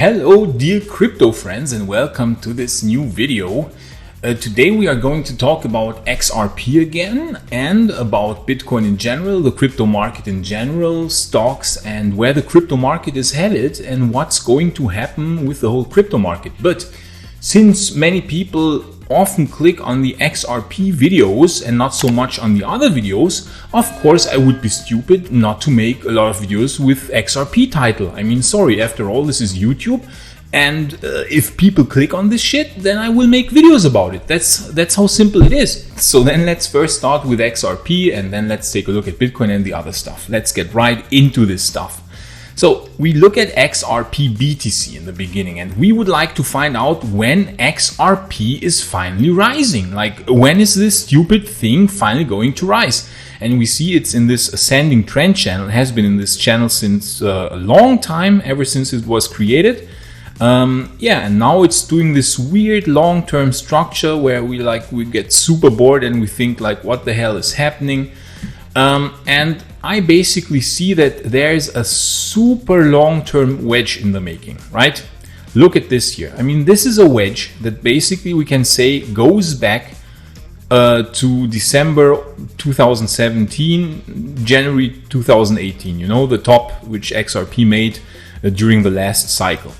Hello dear crypto friends and welcome to this new video. Today we are going to talk about XRP again and about Bitcoin in general, the crypto market in general, stocks and where the crypto market is headed and what's going to happen with the whole crypto market. But since many people often click on the XRP videos and not so much on the other videos, of course I would be stupid not to make a lot of videos with XRP title. I mean, sorry, after all, this is YouTube, and if people click on this shit, then I will make videos about it. That's how simple it is. So then let's first start with XRP and then let's take a look at Bitcoin and the other stuff. Let's get right into this stuff. So we look at XRP BTC in the beginning and we would like to find out when XRP is finally rising. Like, when is this stupid thing finally going to rise? And we see it's in this ascending trend channel. It has been in this channel since a long time, ever since it was created. And now it's doing this weird long-term structure where we get super bored and we think like, what the hell is happening? And I basically see that there's a super long-term wedge in the making, right? Look at this here. I mean, this is a wedge that basically we can say goes back to December 2017, January 2018, you know, the top which XRP made during the last cycle.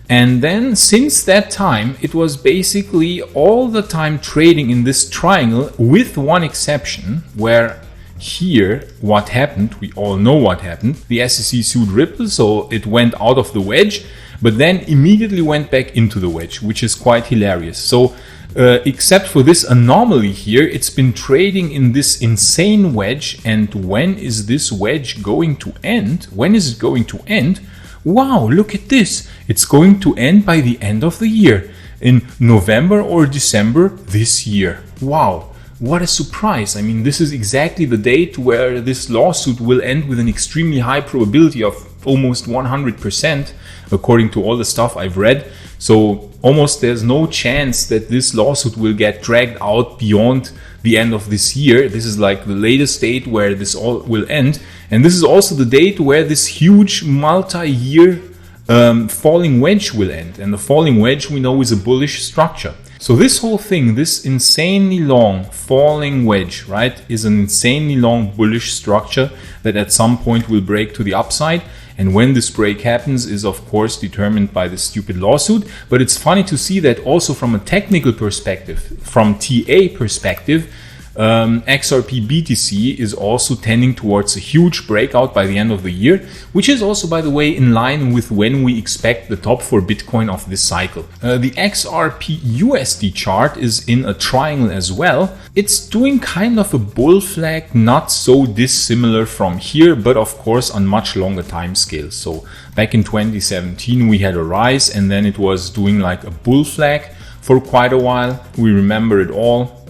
And then since that time, it was basically all the time trading in this triangle with one exception where here, what happened, we all know what happened. The SEC sued Ripple, so it went out of the wedge, but then immediately went back into the wedge, which is quite hilarious. So except for this anomaly here, it's been trading in this insane wedge. And when is this wedge going to end? When is it going to end? Wow, look at this. It's going to end by the end of the year, in November or December this year. Wow. What a surprise. I mean, this is exactly the date where this lawsuit will end with an extremely high probability of almost 100%, according to all the stuff I've read. So almost there's no chance that this lawsuit will get dragged out beyond the end of this year. This is like the latest date where this all will end. And this is also the date where this huge multi-year falling wedge will end. And the falling wedge, we know, is a bullish structure. So this whole thing, this insanely long falling wedge, right, is an insanely long bullish structure that at some point will break to the upside. And when this break happens is of course determined by the stupid lawsuit. But it's funny to see that also from a technical perspective, from TA perspective, XRP BTC is also tending towards a huge breakout by the end of the year, which is also, by the way, in line with when we expect the top for Bitcoin of this cycle. The XRP USD chart is in a triangle as well. It's doing kind of a bull flag, not so dissimilar from here, but of course on much longer time scales. So back in 2017 we had a rise and then it was doing like a bull flag for quite a while. We remember it all.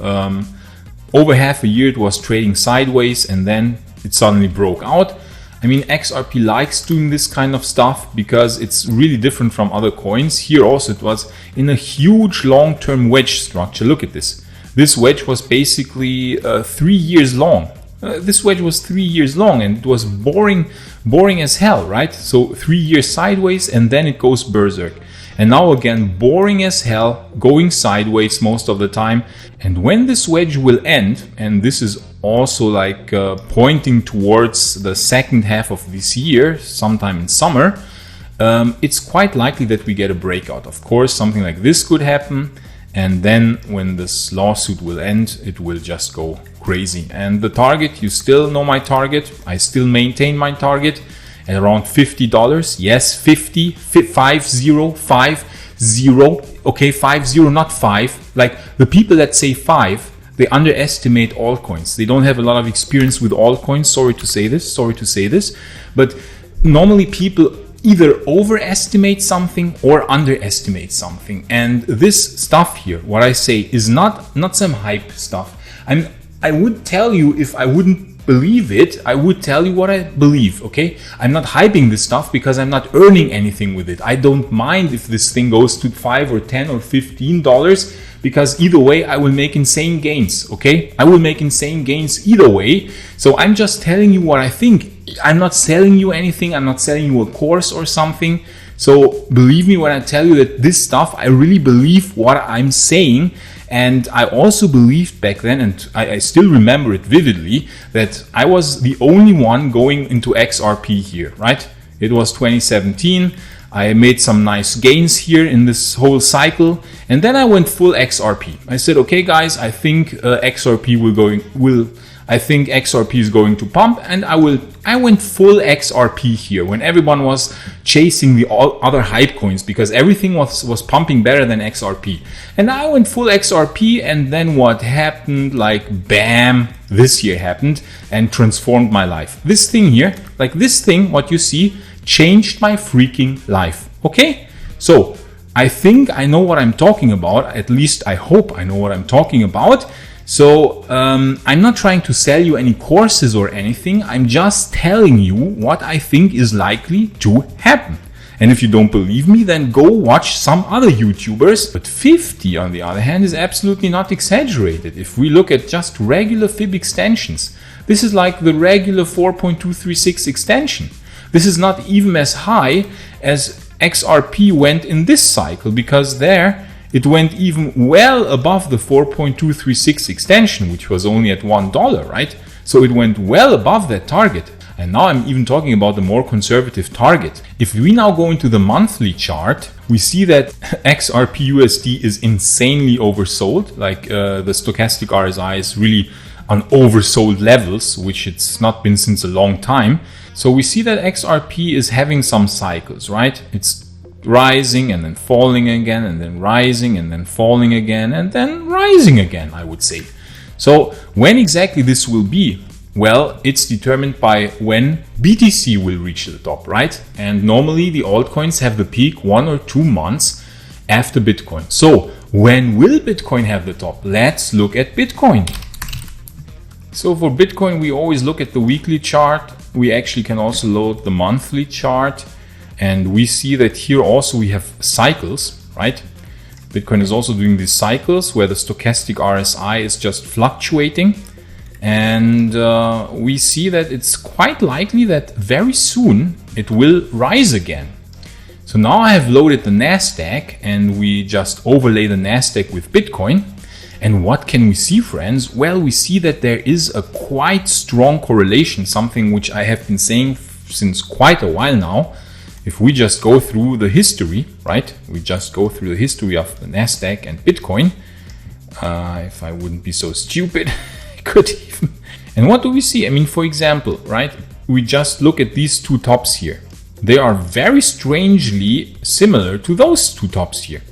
Over half a year it was trading sideways and then it suddenly broke out. I mean, XRP likes doing this kind of stuff because it's really different from other coins. Here also it was in a huge long-term wedge structure. Look at this. This wedge was basically 3 years long. This wedge was 3 years long and it was boring as hell, right? So 3 years sideways and then it goes berserk. And now again, boring as hell, going sideways most of the time. And when this wedge will end, and this is also like pointing towards the second half of this year, sometime in summer, it's quite likely that we get a breakout. Of course, something like this could happen. And then when this lawsuit will end, it will just go crazy. And the target, you still know my target. I still maintain my target at around $50. Yes, 50, 50. Okay, 50, not 5. Like the people that say 5, they underestimate altcoins. They don't have a lot of experience with altcoins. Sorry to say this. But normally people either overestimate something or underestimate something. And this stuff here, what I say, is not some hype stuff. I would tell you if I wouldn't believe it, I would tell you what I believe, okay? I'm not hyping this stuff because I'm not earning anything with it. I don't mind if this thing goes to $5 or $10 or $15 because either way I will make insane gains, okay? I will make insane gains either way. So I'm just telling you what I think. I'm not selling you anything. I'm not selling you a course or something. So believe me when I tell you that this stuff, I really believe what I'm saying. And I also believed back then, and I still remember it vividly, that I was the only one going into XRP here, right? It was 2017. I made some nice gains here in this whole cycle. And then I went full XRP. I said, okay, guys, I think XRP is going to pump, and I went full XRP here when everyone was chasing the other hype coins because everything was pumping better than XRP. And I went full XRP, and then what happened? Like bam, this year happened and transformed my life. This thing here, like this thing, what you see, changed my freaking life. Okay? So I think I know what I'm talking about. At least I hope I know what I'm talking about. So I'm not trying to sell you any courses or anything. I'm just telling you what I think is likely to happen. And if you don't believe me, then go watch some other YouTubers. But 50, on the other hand, is absolutely not exaggerated. If we look at just regular Fib extensions, this is like the regular 4.236 extension. This is not even as high as XRP went in this cycle, because there it went even well above the 4.236 extension, which was only at $1, right? So it went well above that target. And now I'm even talking about the more conservative target. If we now go into the monthly chart, we see that XRP USD is insanely oversold. Like the stochastic RSI is really on oversold levels, which it's not been since a long time. So we see that XRP is having some cycles, right? It's rising and then falling again, and then rising and then falling again, and then rising again, I would say. So when exactly this will be? Well, it's determined by when BTC will reach the top, right? And normally the altcoins have the peak 1 or 2 months after Bitcoin. So when will Bitcoin have the top? Let's look at Bitcoin. So for Bitcoin, we always look at the weekly chart. We actually can also load the monthly chart. And we see that here also we have cycles, right? Bitcoin is also doing these cycles where the stochastic RSI is just fluctuating. And we see that it's quite likely that very soon it will rise again. So now I have loaded the Nasdaq, and we just overlay the Nasdaq with Bitcoin. And what can we see, friends? Well, we see that there is a quite strong correlation, something which I have been saying since quite a while now. If we just go through the history, right? We just go through the history of the Nasdaq and Bitcoin. If I wouldn't be so stupid, I could even. And what do we see? I mean, for example, right? We just look at these two tops here. They are very strangely similar to those two tops here.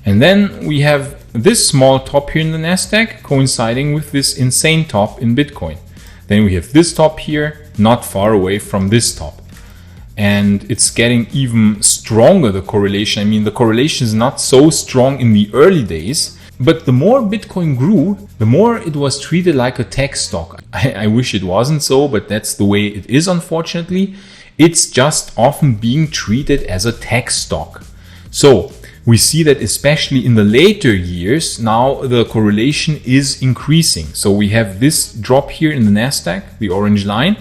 And then we have this small top here in the Nasdaq coinciding with this insane top in Bitcoin. Then we have this top here, not far away from this top. And it's getting even stronger, the correlation. I mean, the correlation is not so strong in the early days, but the more Bitcoin grew, the more it was treated like a tech stock. I wish it wasn't so, but that's the way it is, unfortunately. It's just often being treated as a tech stock. So we see that especially in the later years, now the correlation is increasing. So we have this drop here in the Nasdaq, the orange line.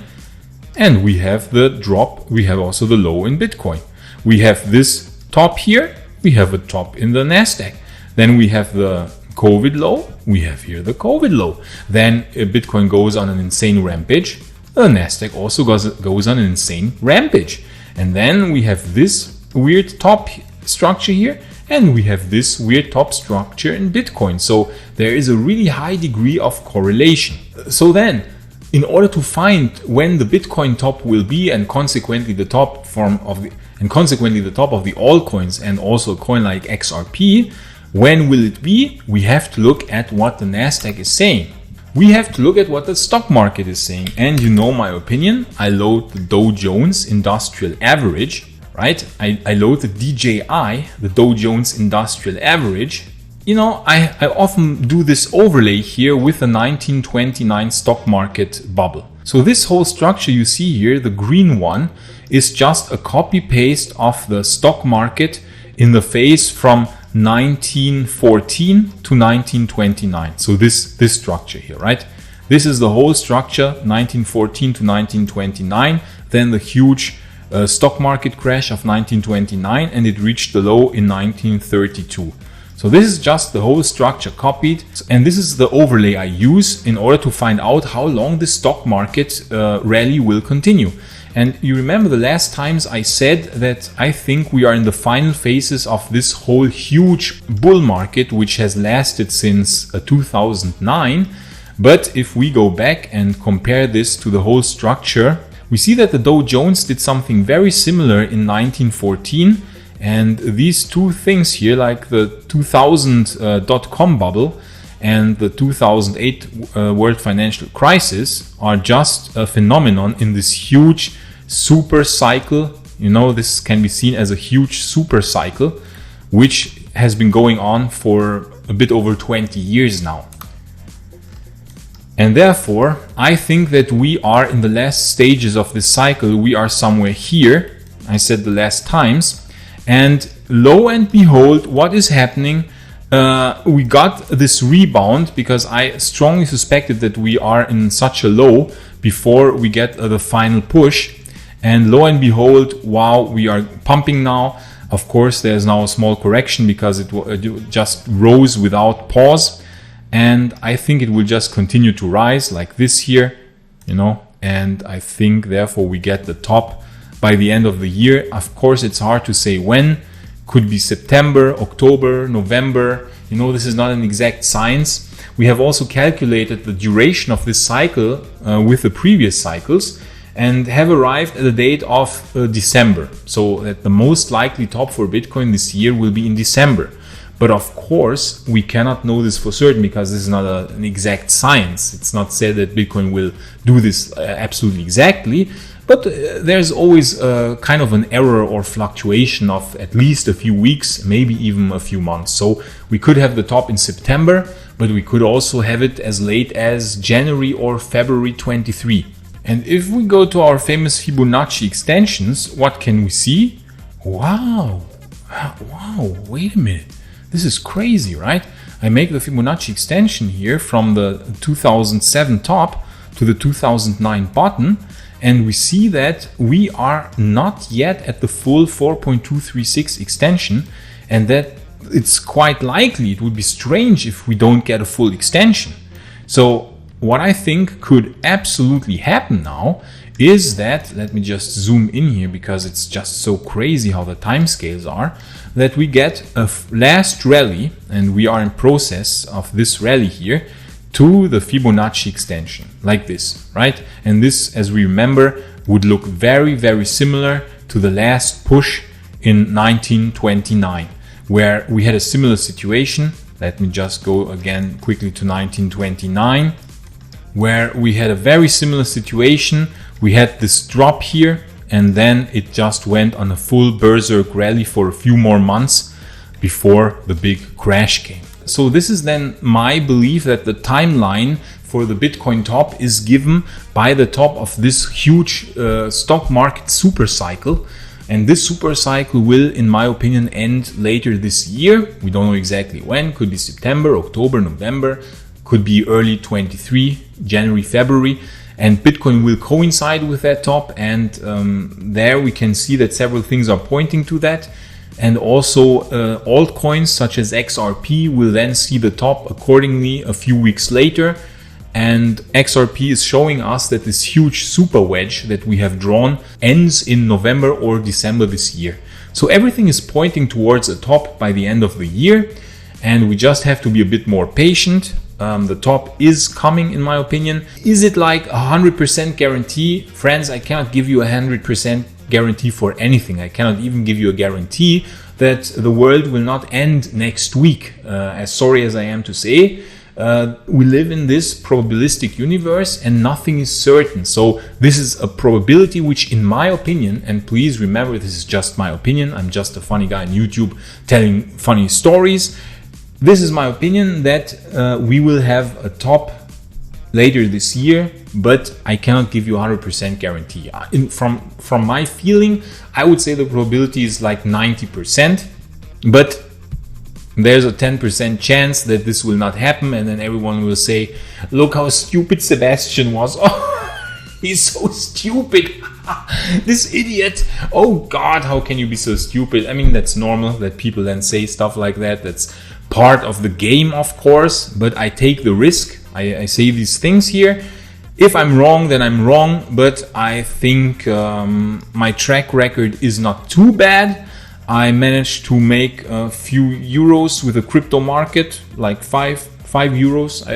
And we have the drop, we have also the low in Bitcoin. We have this top here, we have a top in the Nasdaq. Then we have the COVID low, we have here the COVID low. Then Bitcoin goes on an insane rampage. The Nasdaq also goes on an insane rampage. And then we have this weird top structure here, and we have this weird top structure in Bitcoin. So there is a really high degree of correlation. So then, in order to find when the Bitcoin top will be, and consequently the top of the altcoins, and also a coin like XRP, when will it be? We have to look at what the Nasdaq is saying. We have to look at what the stock market is saying. And you know my opinion. I load the Dow Jones Industrial Average, right? I load the DJI, the Dow Jones Industrial Average. You know, I often do this overlay here with the 1929 stock market bubble. So this whole structure you see here, the green one, is just a copy paste of the stock market in the phase from 1914 to 1929. So this structure here, right? This is the whole structure, 1914 to 1929. Then the huge stock market crash of 1929, and it reached the low in 1932. So this is just the whole structure copied, and this is the overlay I use in order to find out how long the stock market rally will continue. And you remember the last times I said that I think we are in the final phases of this whole huge bull market, which has lasted since 2009. But if we go back and compare this to the whole structure, we see that the Dow Jones did something very similar in 1914. And these two things here, like the 2000 dot-com bubble and the 2008 world financial crisis, are just a phenomenon in this huge super cycle. You know, this can be seen as a huge super cycle, which has been going on for a bit over 20 years now. And therefore, I think that we are in the last stages of this cycle. We are somewhere here, I said the last times. And lo and behold, what is happening? We got this rebound because I strongly suspected that we are in such a low before we get the final push. And lo and behold, wow, we are pumping now. Of course, there's now a small correction because it just rose without pause. And I think it will just continue to rise like this here, you know, and I think therefore we get the top by the end of the year. Of course, it's hard to say when. Could be September, October, November. You know, this is not an exact science. We have also calculated the duration of this cycle with the previous cycles and have arrived at the date of December. So that the most likely top for Bitcoin this year will be in December. But of course, we cannot know this for certain because this is not an exact science. It's not said that Bitcoin will do this absolutely exactly. But there's always kind of an error or fluctuation of at least a few weeks, maybe even a few months. So we could have the top in September, but we could also have it as late as January or February 23. And if we go to our famous Fibonacci extensions, what can we see? Wow, wait a minute. This is crazy, right? I make the Fibonacci extension here from the 2007 top to the 2009 bottom. And we see that we are not yet at the full 4.236 extension, and that it's quite likely, it would be strange if we don't get a full extension. So what I think could absolutely happen now is that, let me just zoom in here because it's just so crazy how the timescales are, that we get a last rally, and we are in process of this rally here, to the Fibonacci extension, like this, right? And this, as we remember, would look very, very similar to the last push in 1929, where we had a similar situation. Let me just go again quickly to 1929, where we had a very similar situation. We had this drop here, and then it just went on a full berserk rally for a few more months before the big crash came. So this is then my belief that the timeline for the Bitcoin top is given by the top of this huge stock market super cycle. And this super cycle will, in my opinion, end later this year. We don't know exactly when. Could be September, October, November. Could be early 23, January, February. And Bitcoin will coincide with that top. And there we can see that several things are pointing to that. And also altcoins such as XRP will then see the top accordingly a few weeks later. And XRP is showing us that this huge super wedge that we have drawn ends in November or December this year. So everything is pointing towards a top by the end of the year. And we just have to be a bit more patient. The top is coming, in my opinion. Is it like 100% guarantee? Friends, I cannot give you 100% guarantee for anything. I cannot even give you a guarantee that the world will not end next week. As sorry as I am to say, we live in this probabilistic universe and nothing is certain. So this is a probability which, in my opinion, and please remember this is just my opinion, I'm just a funny guy on YouTube telling funny stories. This is my opinion that we will have a top later this year, but I cannot give you 100% guarantee. From my feeling, I would say the probability is like 90%, but there's a 10% chance that this will not happen, and then everyone will say, look how stupid Sebastian was. Oh, he's so stupid. This idiot. Oh God, how can you be so stupid? I mean, that's normal that people then say stuff like that. That's part of the game, of course, but I take the risk. I say these things here. If I'm wrong, then I'm wrong, but I think my track record is not too bad. I managed to make a few euros with the crypto market, like 5 euros.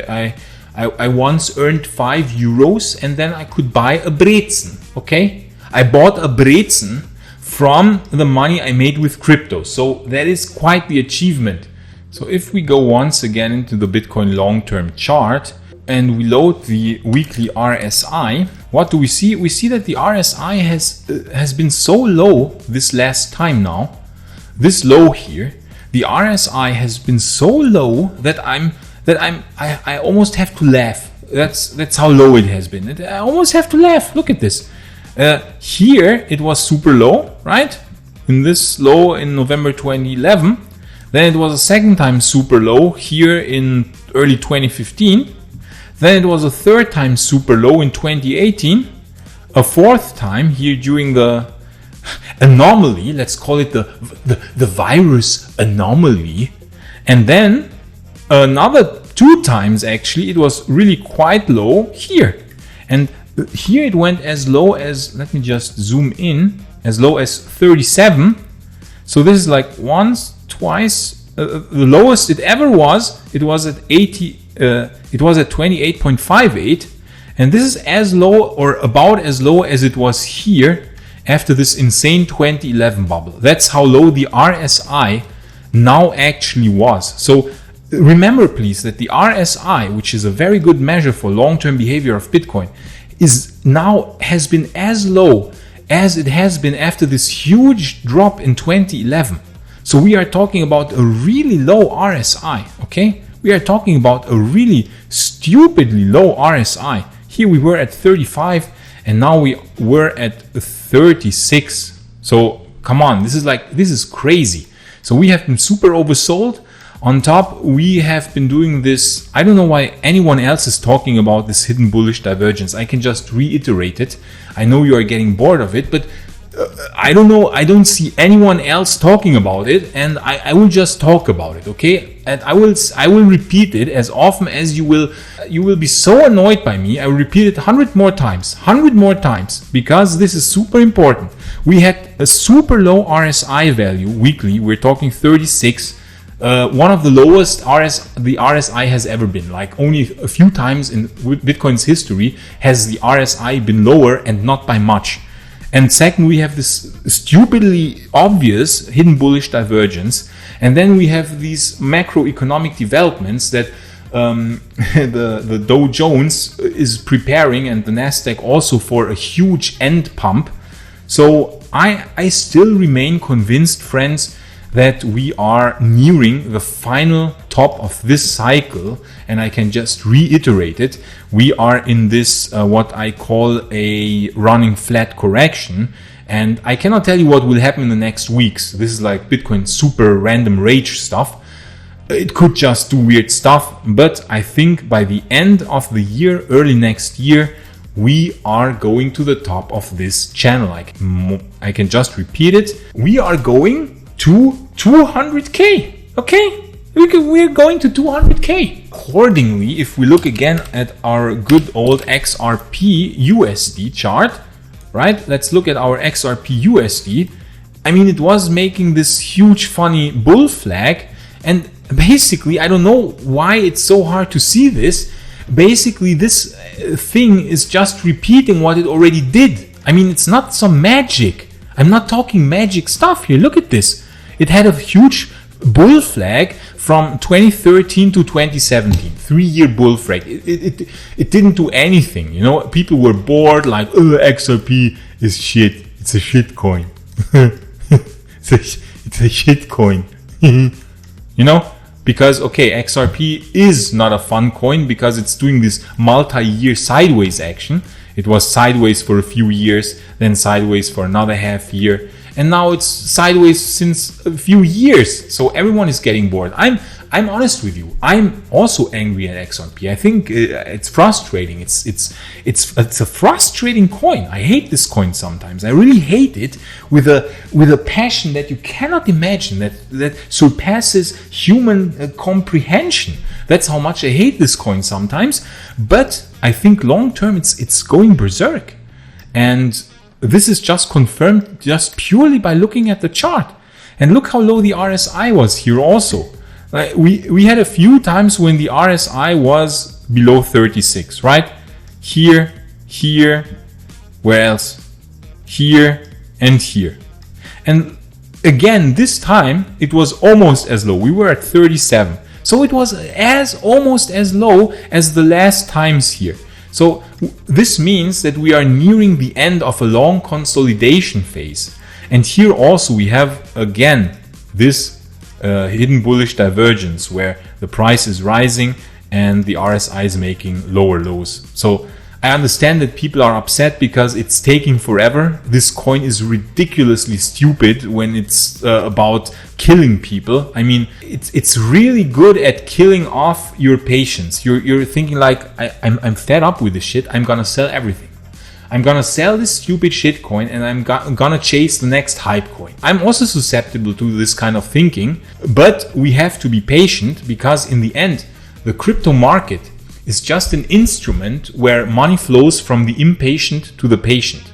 I once earned 5 euros and then I could buy a brezen, okay? I bought a brezen from the money I made with crypto. So that is quite the achievement. So if we go once again into the Bitcoin long-term chart and we load the weekly RSI, what do we see? We see that the RSI has been so low this last time now. This low here, the RSI has been so low that I almost have to laugh. That's how low it has been. I almost have to laugh. Look at this. Here it was super low, right? In this low in November 2011. Then it was a second time super low here in early 2015. Then it was a third time super low in 2018. A fourth time here during the anomaly. Let's call it the virus anomaly. And then another 2 times actually it was really quite low here, and here it went as low as, let me just zoom in, as low as 37. So this is like once, twice, the lowest it ever was, it was at 28.58, and this is as low or about as low as it was here after this insane 2011 bubble. That's how low the RSI now actually was. So remember please that the RSI, which is a very good measure for long-term behavior of Bitcoin, has been as low as it has been after this huge drop in 2011. So we are talking about a really low RSI, okay? We are talking about a really stupidly low RSI. Here we were at 35 and now we were at 36. So come on, this is crazy. So we have been super oversold. On top, we have been doing this. I don't know why anyone else is talking about this hidden bullish divergence. I can just reiterate it. I know you are getting bored of it, but I don't know. I don't see anyone else talking about it, and I will just talk about it, okay? And I will repeat it as often as you will. You will be so annoyed by me. I will repeat it 100 more times, because this is super important. We had a super low RSI value weekly. We're talking 36. One of the lowest the RSI has ever been. Like only a few times in Bitcoin's history has the RSI been lower, and not by much. And second, we have this stupidly obvious hidden bullish divergence. And then we have these macroeconomic developments that the Dow Jones is preparing, and the Nasdaq also, for a huge end pump. So I still remain convinced, friends, that we are nearing the final top of this cycle, and I can just reiterate it. We are in this what I call a running flat correction, and I cannot tell you what will happen in the next weeks. This is like Bitcoin super random rage stuff. It could just do weird stuff, but I think by the end of the year, early next year, we are going to the top of this channel. I can just repeat it. We are going to 200k, okay? We're going to 200k. Accordingly, if we look again at our good old XRP USD chart, right? Let's look at our XRP USD. I mean, it was making this huge funny bull flag, and basically, I don't know why it's so hard to see this. Basically, this thing is just repeating what it already did. I mean, it's not some magic. I'm not talking magic stuff here. Look at this. It had a huge bull flag from 2013 to 2017, 3-year bull flag. It didn't do anything, you know. People were bored, like, oh, XRP is shit. It's a shit coin. It's a shit coin. You know, because, okay, XRP is not a fun coin because it's doing this multi-year sideways action. It was sideways for a few years, then sideways for another half year. And now it's sideways since a few years, so everyone is getting bored. I'm honest with you. I'm also angry at XRP. I think it's frustrating. It's a frustrating coin. I hate this coin sometimes. I really hate it with a passion that you cannot imagine, that surpasses human comprehension. That's how much I hate this coin sometimes. But I think long term it's going berserk. And this is just confirmed just purely by looking at the chart. And look how low the RSI was here also. We had a few times when the RSI was below 36, right? Here, where else? Here and here. And again, this time it was almost as low. We were at 37. So it was almost as low as the last times here. So this means that we are nearing the end of a long consolidation phase. And here also we have again this hidden bullish divergence where the price is rising and the RSI is making lower lows. So I understand that people are upset because it's taking forever. This coin is ridiculously stupid when it's about killing people. I mean, it's really good at killing off your patience. You're thinking like, I'm fed up with this shit. I'm gonna sell everything. I'm gonna sell this stupid shit coin and I'm gonna chase the next hype coin. I'm also susceptible to this kind of thinking, but we have to be patient because in the end, the crypto market is just an instrument where money flows from the impatient to the patient.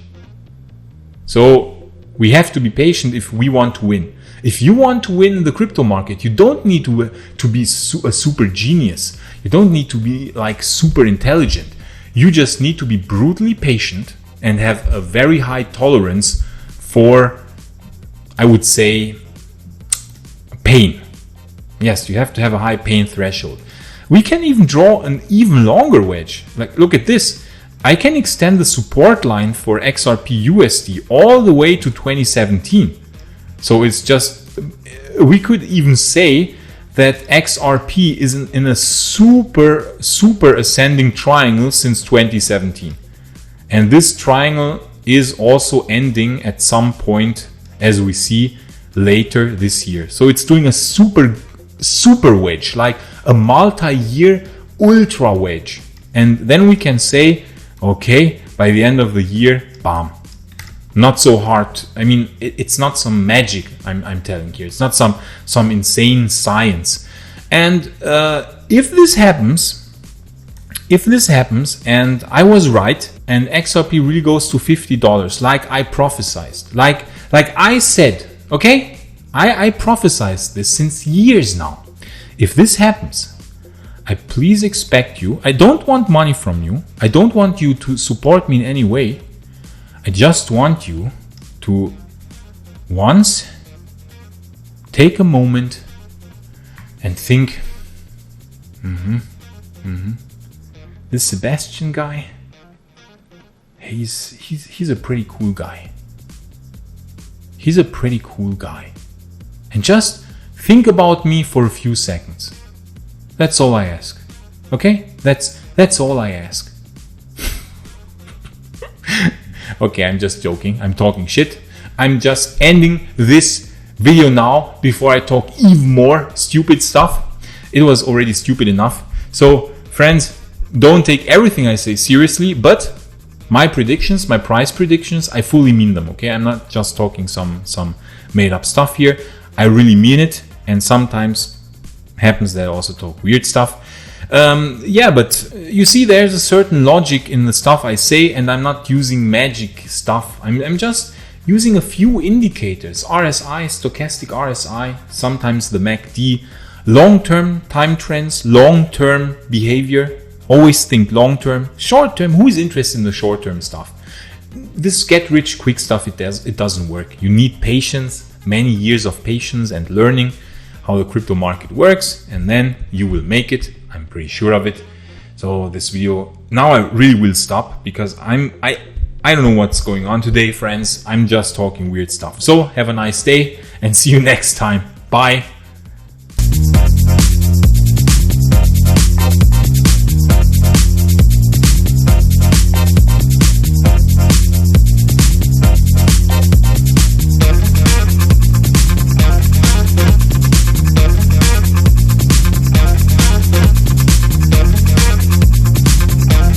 So we have to be patient if we want to win. If you want to win in the crypto market, you don't need to be a super genius. You don't need to be like super intelligent. You just need to be brutally patient and have a very high tolerance for, I would say, pain. Yes, you have to have a high pain threshold. We can even draw an even longer wedge. Like, look at this. I can extend the support line for XRP USD all the way to 2017. So it's just, we could even say that XRP is in a super ascending triangle since 2017. And this triangle is also ending at some point, as we see later this year. So it's doing a super wedge, like a multi-year ultra wedge. And then we can say, okay, by the end of the year, bam. Not so hard. I mean, it's not some magic I'm telling here. It's not some insane science. And if this happens and I was right and XRP really goes to $50 like I prophesied, like I said, okay? I prophesied this since years now. If this happens, I please expect you. I don't want money from you. I don't want you to support me in any way. I just want you to once take a moment and think, this Sebastian guy, he's a pretty cool guy. He's a pretty cool guy. And just think about me for a few seconds. That's all I ask. Okay? That's all I ask. Okay, I'm just joking. I'm talking shit. I'm just ending this video now before I talk even more stupid stuff. It was already stupid enough. So, friends, don't take everything I say seriously, but my predictions, my price predictions, I fully mean them, okay? I'm not just talking some made up stuff here. I really mean it, and sometimes happens that I also talk weird stuff. Yeah, but you see, there's a certain logic in the stuff I say, and I'm not using magic stuff. I'm just using a few indicators: RSI, stochastic RSI, sometimes the MACD, long-term time trends, long-term behavior. Always think long-term. Short-term, who is interested in the short-term stuff? This get-rich-quick stuff, it doesn't work. You need patience, many years of patience and learning how the crypto market works, and then you will make it. I'm pretty sure of it. So this video, now I really will stop because I don't know what's going on today, friends. I'm just talking weird stuff. So have a nice day and see you next time. Bye.